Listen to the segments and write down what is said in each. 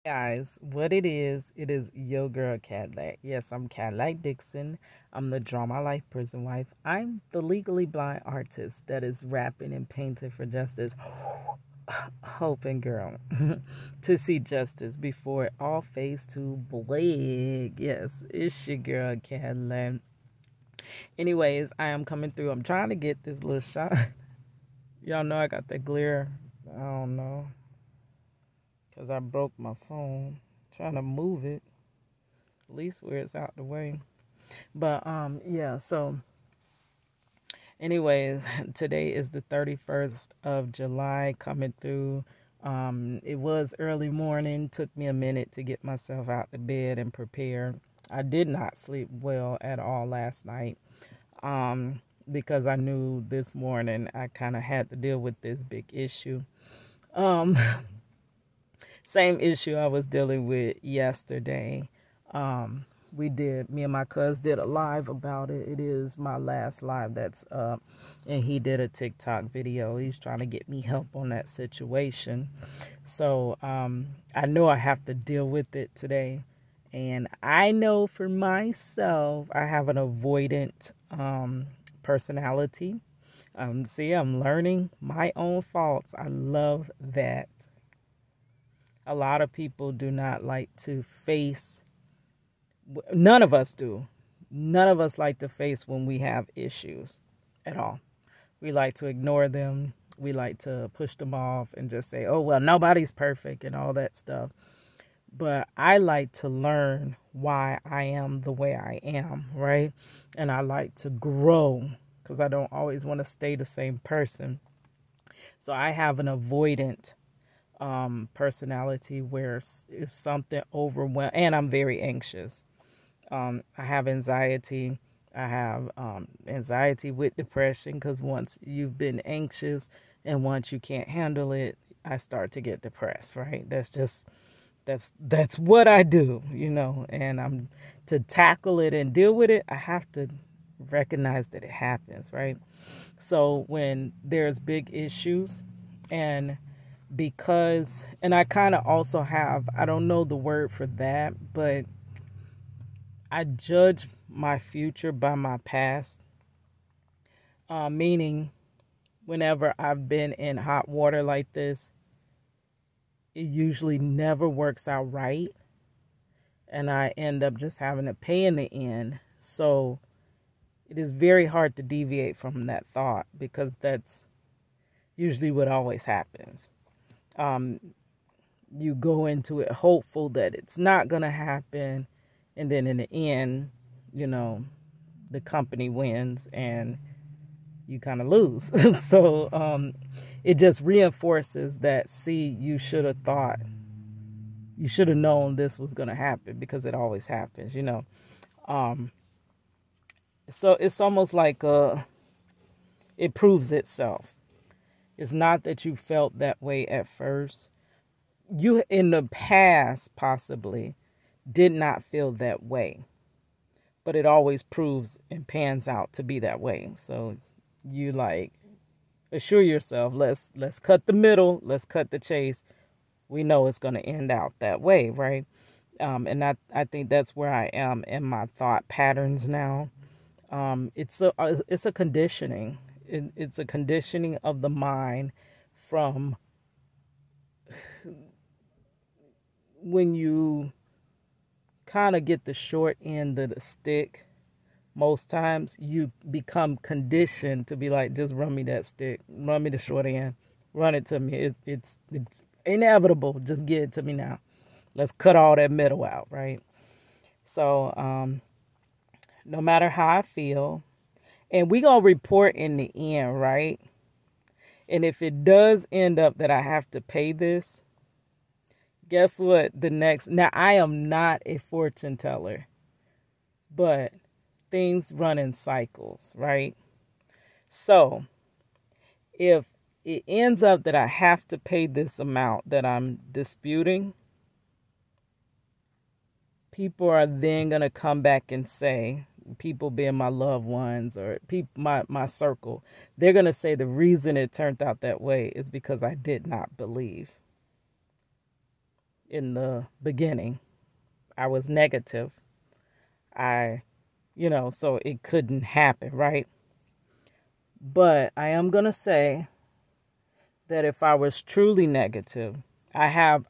Guys, what it is your girl Cadillac. Yes, I'm Cadillac Dixon. I'm the Draw My Life prison wife. I'm the legally blind artist that is rapping and painting for justice, hoping, girl, to see justice before it all fades to black. Yes, it's your girl Cadillac. Anyways, I am coming through. I'm trying to get this little shot. Y'all know I got that glare. I don't know. Because I broke my phone trying to move it, at least where it's out the way. But, yeah, so anyways, today is the 31st of July coming through. It was early morning, took me a minute to get myself out the bed and prepare. I did not sleep well at all last night, because I knew this morning I kind of had to deal with this big issue. Same issue I was dealing with yesterday. Me and my cuz did a live about it. It is my last live that's up. And he did a TikTok video. He's trying to get me help on that situation. So I know I have to deal with it today. And I know for myself, I have an avoidant personality. See, I'm learning my own faults. I love that. A lot of people do not like to face, none of us do. None of us like to face when we have issues at all. We like to ignore them. We like to push them off and just say, oh, well, nobody's perfect and all that stuff. But I like to learn why I am the way I am, right? And I like to grow because I don't always want to stay the same person. So I have an avoidant personality where if something overwhelms, and I'm very anxious. I have anxiety. I have anxiety with depression because once you've been anxious and once you can't handle it, I start to get depressed, right? That's what I do, and to tackle it and deal with it, I have to recognize that it happens, right? So when there's big issues and I kind of also have, I don't know the word for that, but I judge my future by my past, meaning whenever I've been in hot water like this, it usually never works out right, and I end up just having to pay in the end. So it is very hard to deviate from that thought because that's usually what always happens. You go into it hopeful that it's not going to happen. And then in the end, the company wins and you kind of lose. So, it just reinforces that, see, you should have known this was going to happen because it always happens, So it's almost like, it proves itself. It's not that you felt that way at first. You, in the past, possibly, did not feel that way. But it always proves and pans out to be that way. So you assure yourself, let's cut the middle, let's cut the chase. We know it's going to end out that way, right? And I think that's where I am in my thought patterns now. It's a conditioning. It's a conditioning of the mind from when you kind of get the short end of the stick. Most times you become conditioned to be like, just run me that stick, run me the short end, run it to me. It's inevitable. Just get it to me now. Let's cut all that middle out, right? So no matter how I feel, and we're going to report in the end, right? And if it does end up that I have to pay this, guess what? Now I am not a fortune teller, but things run in cycles, right? So if it ends up that I have to pay this amount that I'm disputing, people are then going to come back and say, people being my loved ones or my circle, they're going to say the reason it turned out that way is because I did not believe. in the beginning. I was negative. So it couldn't happen, right? But I am going to say that if I was truly negative, I have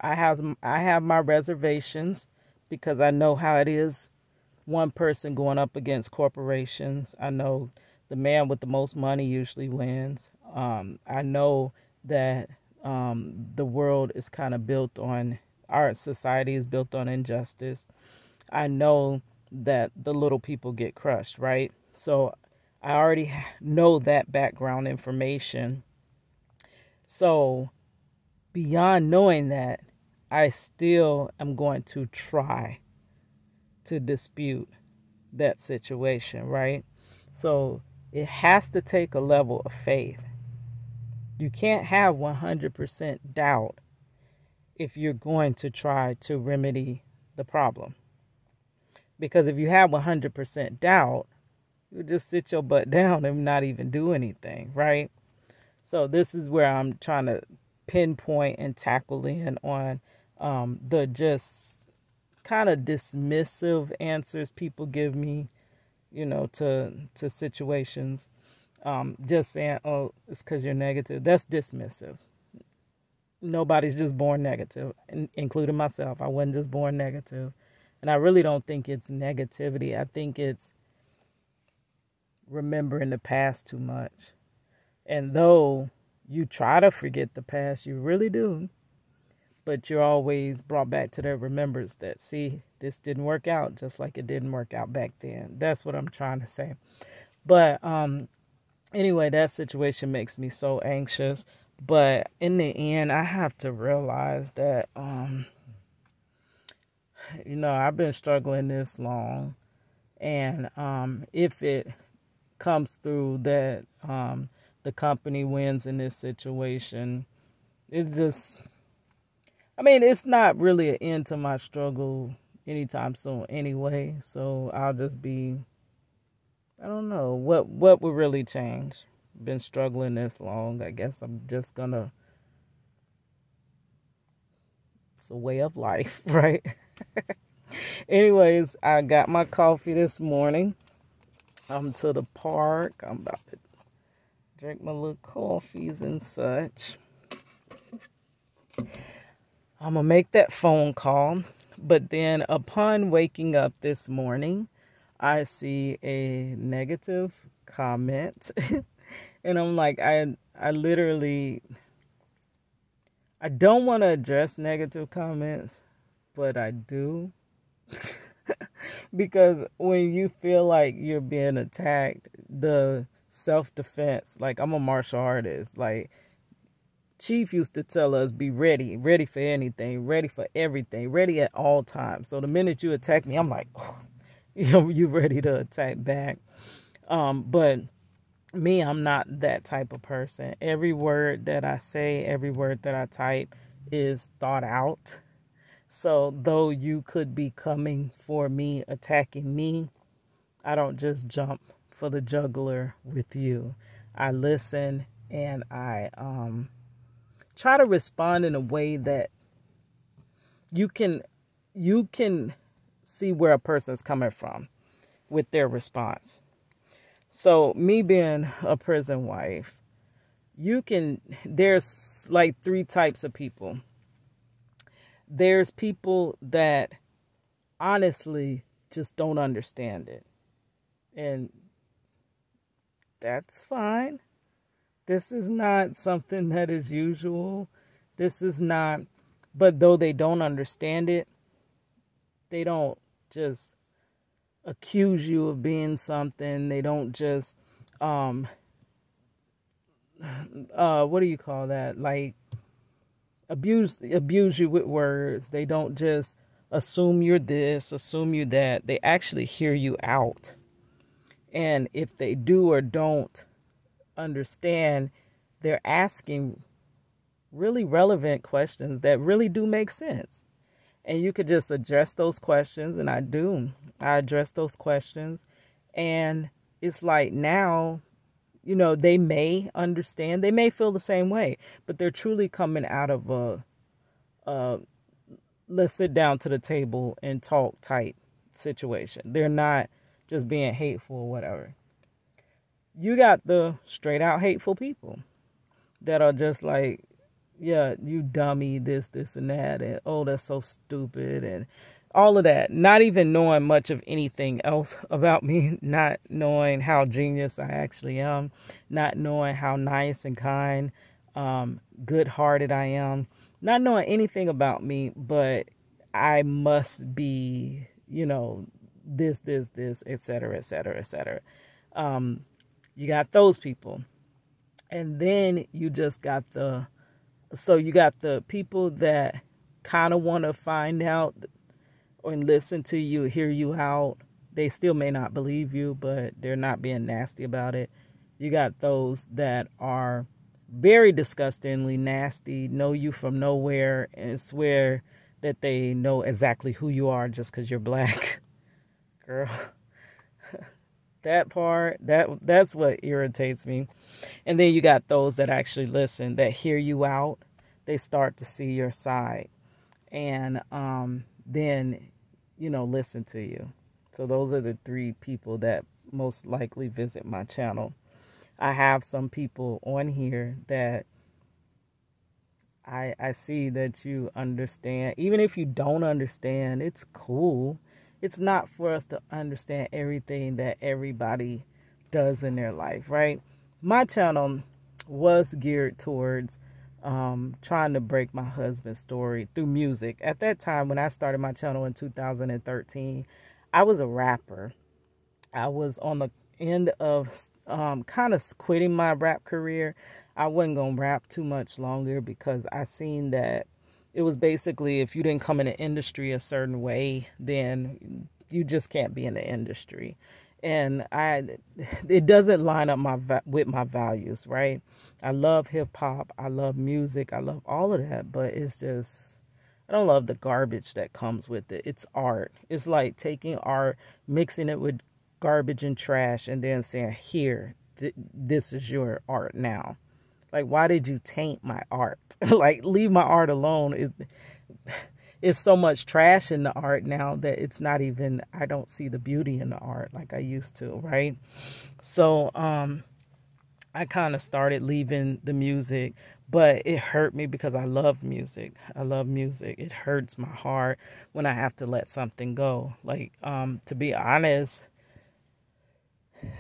my reservations because I know how it is, one person going up against corporations. I know the man with the most money usually wins. I know that the world is kind of built on, our society is built on injustice. I know that the little people get crushed, right? So I already know that background information. So beyond knowing that, I still am going to try to dispute that situation, right? So it has to take a level of faith. You can't have 100% doubt if you're going to try to remedy the problem. Because if you have 100% doubt, you just sit your butt down and not even do anything, right? So this is where I'm trying to pinpoint and tackle in on the just kind of dismissive answers people give me, to situations. Just saying, oh, it's because you're negative. That's dismissive. Nobody's just born negative, including myself. I wasn't just born negative. And I really don't think it's negativity. I think it's remembering the past too much. And though you try to forget the past, you really do, but you're always brought back to that remembrance that, see, this didn't work out just like it didn't work out back then. That's what I'm trying to say. But anyway, that situation makes me so anxious. But in the end, I have to realize that, I've been struggling this long. And if it comes through that the company wins in this situation, it's not really an end to my struggle anytime soon anyway. So I'll just be, I don't know, what would really change? Been struggling this long. I guess I'm just gonna, it's a way of life, right? Anyways, I got my coffee this morning. I'm to the park. I'm about to drink my little coffees and such. I'm going to make that phone call. But then upon waking up this morning, I see a negative comment. And I'm like, I literally, I don't want to address negative comments, but I do. Because when you feel like you're being attacked, the self-defense, like, I'm a martial artist. Like, Chief used to tell us, be ready for anything, ready for everything, ready at all times. So the minute you attack me, I'm like, oh, you ready to attack back. But me, I'm not that type of person. Every word that I say, every word that I type is thought out. So though you could be coming for me, attacking me, I don't just jump for the jugular with you. I listen and I try to respond in a way that you can see where a person's coming from with their response. So me being a prison wife, there's like 3 types of people. There's people that honestly just don't understand it. And that's fine. This is not something that is usual. This is not, but though they don't understand it, they don't just accuse you of being something. They don't just, what do you call that? Like, abuse you with words. They don't just assume you're this, assume you that. They actually hear you out. And if they do or don't understand, they're asking really relevant questions that really do make sense. And you could just address those questions, and I do. I address those questions. And it's like now, they may understand, they may feel the same way, but they're truly coming out of let's sit down to the table and talk type situation. They're not just being hateful or whatever. You got the straight out hateful people that are just like, yeah, you dummy, this, and that, and oh, that's so stupid, and all of that. Not even knowing much of anything else about me, not knowing how genius I actually am, not knowing how nice and kind, good-hearted I am, not knowing anything about me, but I must be, you know, this, et cetera, et cetera, et cetera. You got those people. And then you just got you got the people that kind of want to find out and listen to you, hear you out. They still may not believe you, but they're not being nasty about it. You got those that are very disgustingly nasty, know you from nowhere, and swear that they know exactly who you are just because you're black. Girl, that part, that's what irritates me. And then you got those that actually listen, that hear you out. They start to see your side, and then, you know, listen to you. So those are the three people that most likely visit my channel. I have some people on here that I see that you understand. Even if you don't understand, it's cool. It's not for us to understand everything that everybody does in their life, right? My channel was geared towards trying to break my husband's story through music. At that time, when I started my channel in 2013, I was a rapper. I was on the end of kind of quitting my rap career. I wasn't going to rap too much longer because I seen that it was basically, if you didn't come in the industry a certain way, then you just can't be in the industry. And it doesn't line up with my values, right? I love hip hop, I love music, I love all of that, but it's just, I don't love the garbage that comes with it. It's art. It's like taking art, mixing it with garbage and trash, and then saying, here, this is your art now. Like, why did you taint my art? Like, leave my art alone. It's so much trash in the art now that it's not even, I don't see the beauty in the art like I used to, right? So I kind of started leaving the music, but it hurt me because I love music. I love music. It hurts my heart when I have to let something go. Like, to be honest,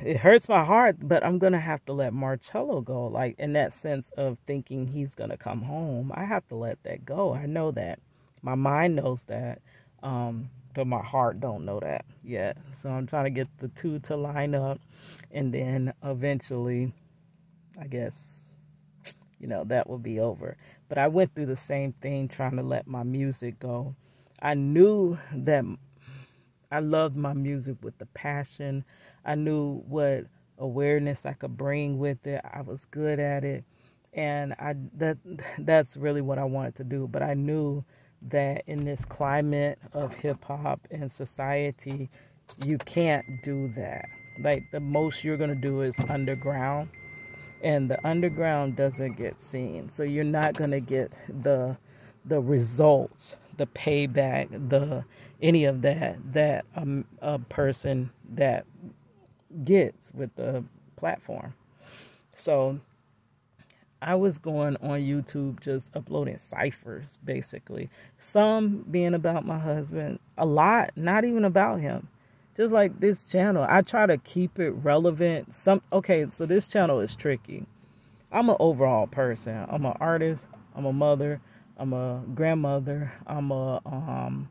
it hurts my heart, but I'm going to have to let Marcello go. Like, in that sense of thinking he's going to come home, I have to let that go. I know that. My mind knows that, but my heart don't know that yet. So I'm trying to get the two to line up, and then eventually, I guess, you know, that will be over. But I went through the same thing trying to let my music go. I knew that I loved my music with the passion. I knew what awareness I could bring with it. I was good at it. And that's really what I wanted to do. But I knew that in this climate of hip-hop and society, you can't do that. Like, the most you're going to do is underground. And the underground doesn't get seen. So you're not going to get the results, the payback, any of that a person that gets with the platform. So I was going on YouTube just uploading ciphers, basically. Some being about my husband, a lot not even about him. Just like this channel, I try to keep it relevant. Okay, so this channel is tricky. I'm an overall person. I'm an artist. I'm a mother. I'm a grandmother. I'm a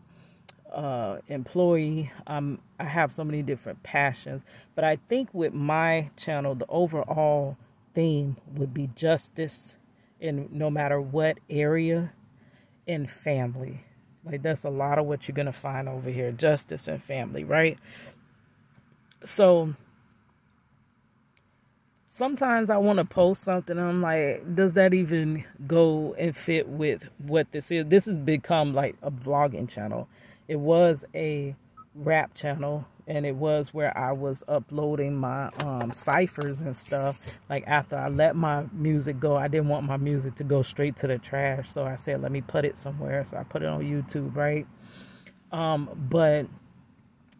employee. I have so many different passions. But I think with my channel, the overall theme would be justice in no matter what area, and family. Like, that's a lot of what you're going to find over here. Justice and family, right? So sometimes I want to post something and I'm like, does that even go and fit with what this is? This has become like a vlogging channel. It was a rap channel, and it was where I was uploading my ciphers and stuff. Like after I let my music go, I didn't want my music to go straight to the trash, so I said let me put it somewhere. So I put it on YouTube, right? But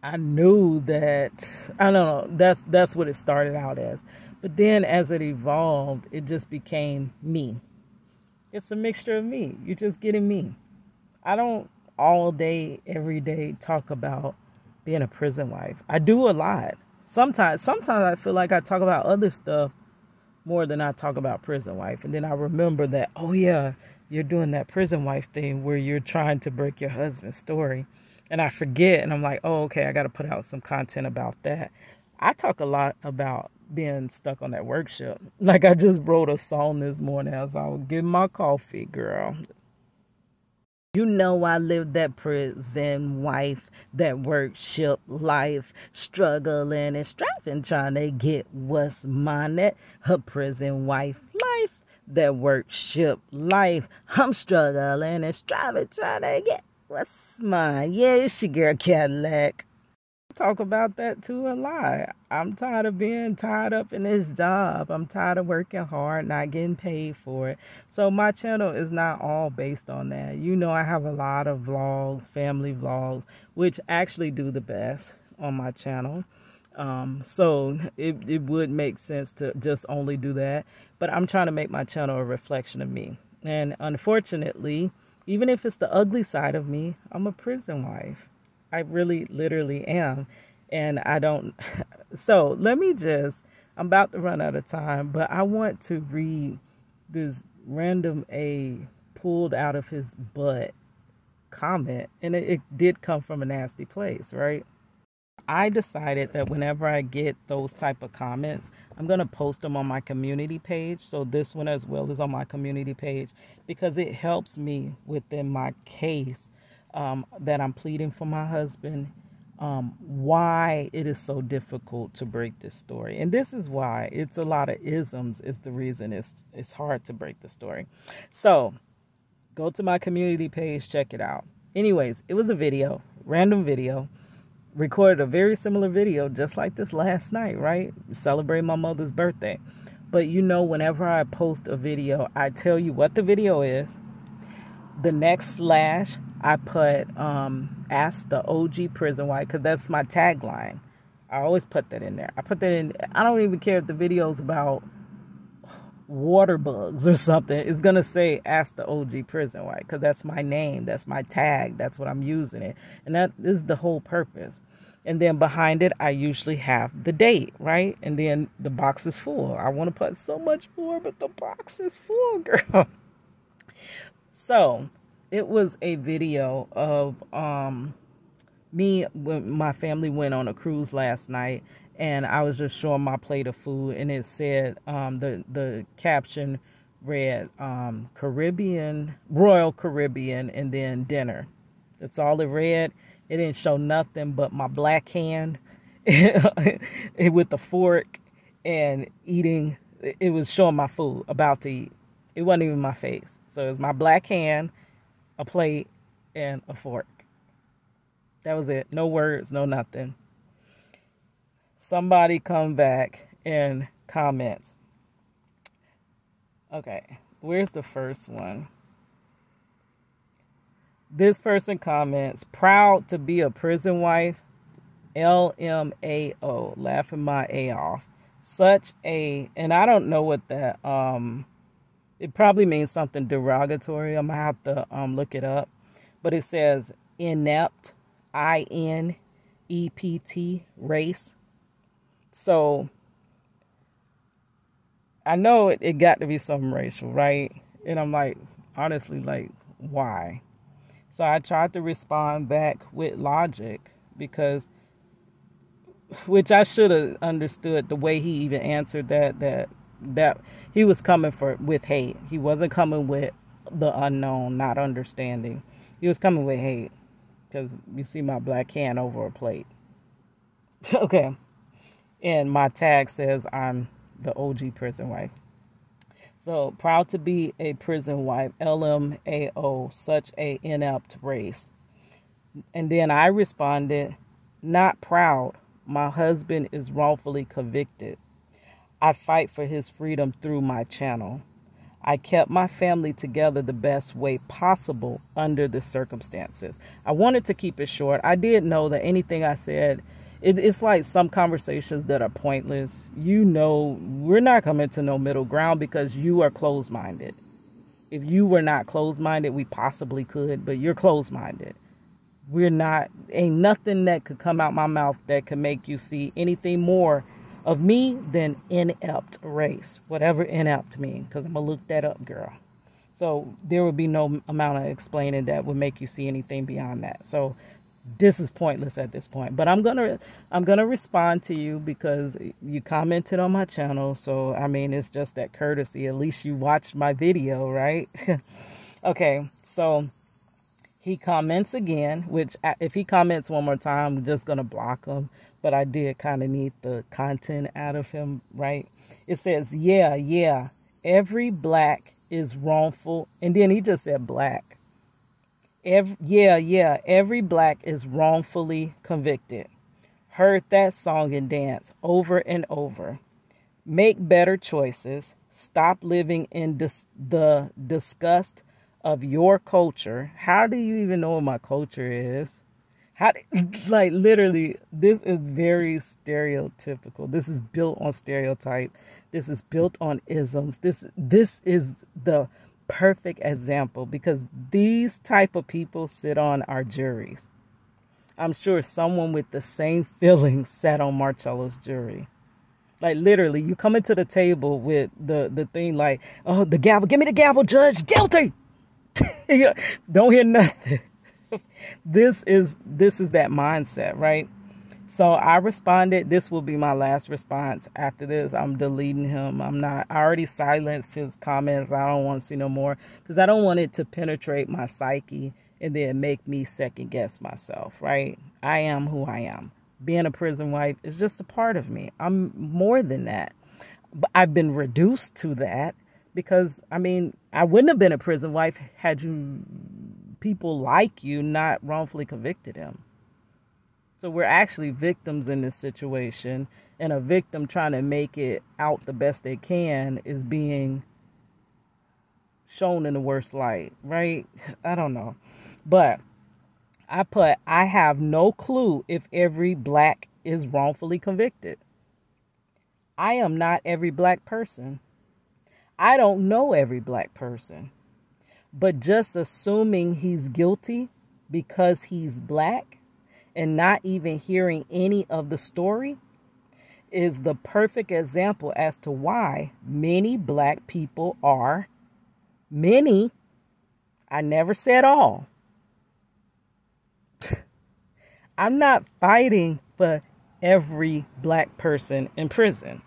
I knew that, I don't know, that's what it started out as. But then as it evolved, it just became me. It's a mixture of me. You're just getting me. I don't all day, every day talk about being a prison wife. I do a lot. Sometimes I feel like I talk about other stuff more than I talk about prison wife. And then I remember that, oh yeah, you're doing that prison wife thing where you're trying to break your husband's story. And I forget, and I'm like, oh, okay, I got to put out some content about that. I talk a lot about being stuck on that work shift. Like I just wrote a song this morning as I was getting my coffee, girl. You know I lived that prison wife, that work ship life, struggling and striving, trying to get what's mine. That her prison wife life, that work ship life. I'm struggling and striving, trying to get what's mine. Yeah, it's your girl Cadillac. Talk about that too a lot. I'm tired of being tied up in this job. I'm tired of working hard, not getting paid for it. So my channel is not all based on that. You know, I have a lot of vlogs, family vlogs, which actually do the best on my channel. So it would make sense to just only do that. But I'm trying to make my channel a reflection of me. And unfortunately, even if it's the ugly side of me, I'm a prison wife. I really, literally am. And I don't. So let me just, I'm about to run out of time, but I want to read this random A pulled out of his butt comment. And it did come from a nasty place, right? I decided that whenever I get those type of comments, I'm going to post them on my community page. So this one as well is on my community page because it helps me within my case that I'm pleading for my husband, why it is so difficult to break this story. And this is why. It's a lot of isms is the reason it's hard to break the story. So go to my community page, check it out. Anyways, it was a video, random video. Recorded a very similar video just like this last night, right? Celebrating my mother's birthday. But you know, whenever I post a video, I tell you what the video is. The next slash, I put ask the OG prison wife, because that's my tagline. I always put that in there. I put that in. I don't even care if the video's about water bugs or something. It's gonna say ask the OG prison wife, because that's my name, that's my tag, that's what I'm using it, and that is the whole purpose. And then behind it I usually have the date, right? And then the box is full. I want to put so much more, but the box is full, girl. So it was a video of me when my family went on a cruise last night, and I was just showing my plate of food, and it said, the caption read, Caribbean, Royal Caribbean, and then dinner. That's all it read. It didn't show nothing but my black hand with the fork and eating. It was showing my food, about to eat. It wasn't even my face. So it was my black hand, a plate, and a fork. That was it. No words, no nothing. Somebody come back and comments. Okay, where's the first one? This person comments, proud to be a prison wife, LMAO, laughing my A off. Such a, and I don't know what that, it probably means something derogatory. I'm going to have to look it up. But it says inept, INEPT, race. So I know it got to be something racial, right? And I'm like, honestly, like, why? So I tried to respond back with logic, because, which I should have understood the way he even answered that he was coming with hate. He wasn't coming with the unknown, not understanding. He was coming with hate, because you see my black hand over a plate. Okay. And my tag says I'm the OG prison wife. So, proud to be a prison wife, LMAO, such a inept race. And then I responded, Not proud. My husband is wrongfully convicted. I fight for his freedom through my channel. I kept my family together the best way possible under the circumstances. I wanted to keep it short. I did know that anything I said, it's like some conversations that are pointless. You know, we're not coming to no middle ground because you are closed-minded. If you were not closed-minded, we possibly could, but you're closed-minded. We're not, ain't nothing that could come out my mouth that could make you see anything more of me than inept race, whatever inept means, because I'm going to look that up, girl. So there would be no amount of explaining that would make you see anything beyond that. So this is pointless at this point. But I'm gonna respond to you because you commented on my channel. So, I mean, it's just that courtesy. At least you watched my video, right? Okay, so he comments again, which if he comments one more time, I'm just going to block him. But I did kind of need the content out of him, right? It says, yeah, every black is wrongful. And then he just said black. Every black is wrongfully convicted. Heard that song and dance over and over. Make better choices. Stop living in the disgust of your culture. How do you even know what my culture is? Like literally, this is very stereotypical. This is built on stereotype. This is built on isms. This is the perfect example because these type of people sit on our juries. I'm sure someone with the same feelings sat on Marcello's jury. Like literally, you come into the table with the thing like, oh, the gavel, give me the gavel, judge, guilty. Don't hear nothing. This is that mindset, right? So I responded. This will be my last response. After this, I'm deleting him. I already silenced his comments. I don't want to see no more because I don't want it to penetrate my psyche and then make me second guess myself, right? I am who I am. Being a prison wife is just a part of me. I'm more than that. But I've been reduced to that because, I mean, I wouldn't have been a prison wife had you people like you not wrongfully convicted him. So we're actually victims in this situation, and a victim trying to make it out the best they can is being shown in the worst light, right? I don't know. But I have no clue if every black is wrongfully convicted. I am not every black person. I don't know every black person. But just assuming he's guilty because he's black and not even hearing any of the story is the perfect example as to why many black people are, many, I never said all. I'm not fighting for every black person in prison.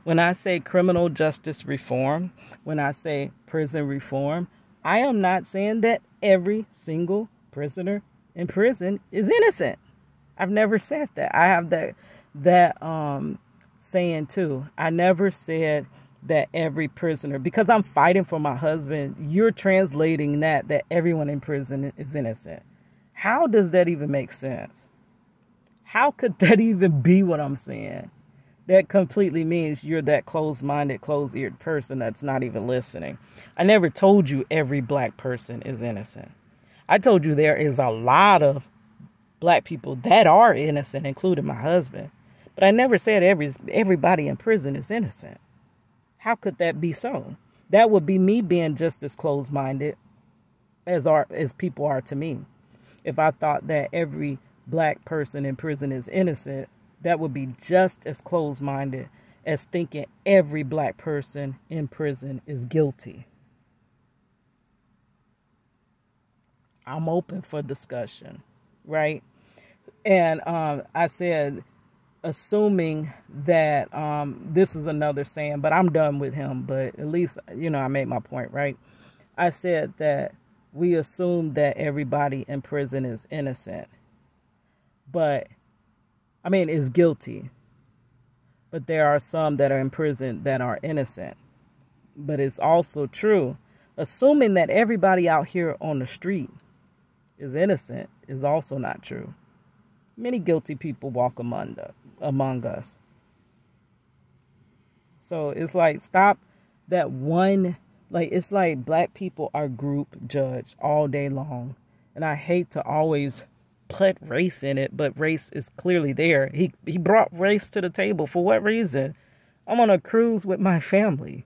When I say criminal justice reform, when I say prison reform, I am not saying that every single prisoner in prison is innocent. I've never said that. I have that saying too. I never said that every prisoner, because I'm fighting for my husband, you're translating that everyone in prison is innocent. How does that even make sense? How could that even be what I'm saying? That completely means you're that closed-minded, closed-eared person that's not even listening. I never told you every black person is innocent. I told you there is a lot of black people that are innocent, including my husband. But I never said everybody in prison is innocent. How could that be so? That would be me being just as closed-minded as people are to me. If I thought that every black person in prison is innocent, that would be just as closed-minded as thinking every black person in prison is guilty. I'm open for discussion, right? And I said, assuming that this is another saying, but I'm done with him. But at least, I made my point, right? I said that we assume that everybody in prison is innocent. But is guilty. But there are some that are in prison that are innocent. But it's also true, assuming that everybody out here on the street is innocent is also not true. Many guilty people walk among us. So it's like, stop that one. Like, it's like black people are group judged all day long. And I hate to always put race in it, but race is clearly there. He brought race to the table. For what reason? I'm on a cruise with my family,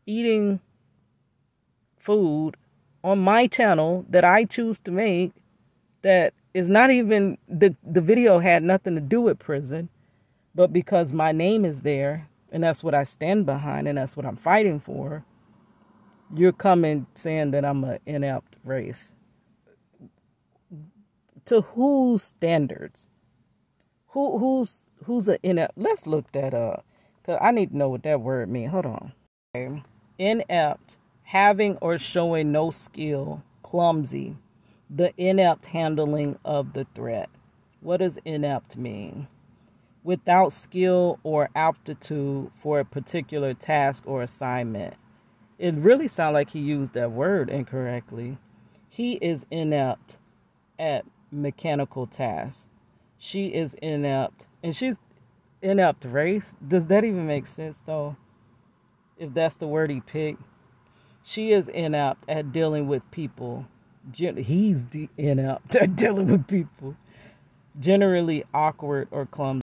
eating food on my channel that I choose to make, that is not even, the video had nothing to do with prison, but because my name is there, and that's what I stand behind, and that's what I'm fighting for, you're coming saying that I'm an inept race. To whose standards? Who's an inept? Let's look that up, because I need to know what that word means. Hold on. Okay. Inept, having or showing no skill, clumsy, the inept handling of the threat. What does inept mean? Without skill or aptitude for a particular task or assignment. It really sounds like he used that word incorrectly. He is inept at mechanical tasks. She is inept. And she's inept race. Does that even make sense, though? If that's the word he picked. She is inept at dealing with people. He's inept at dealing with people. Generally awkward or clumsy.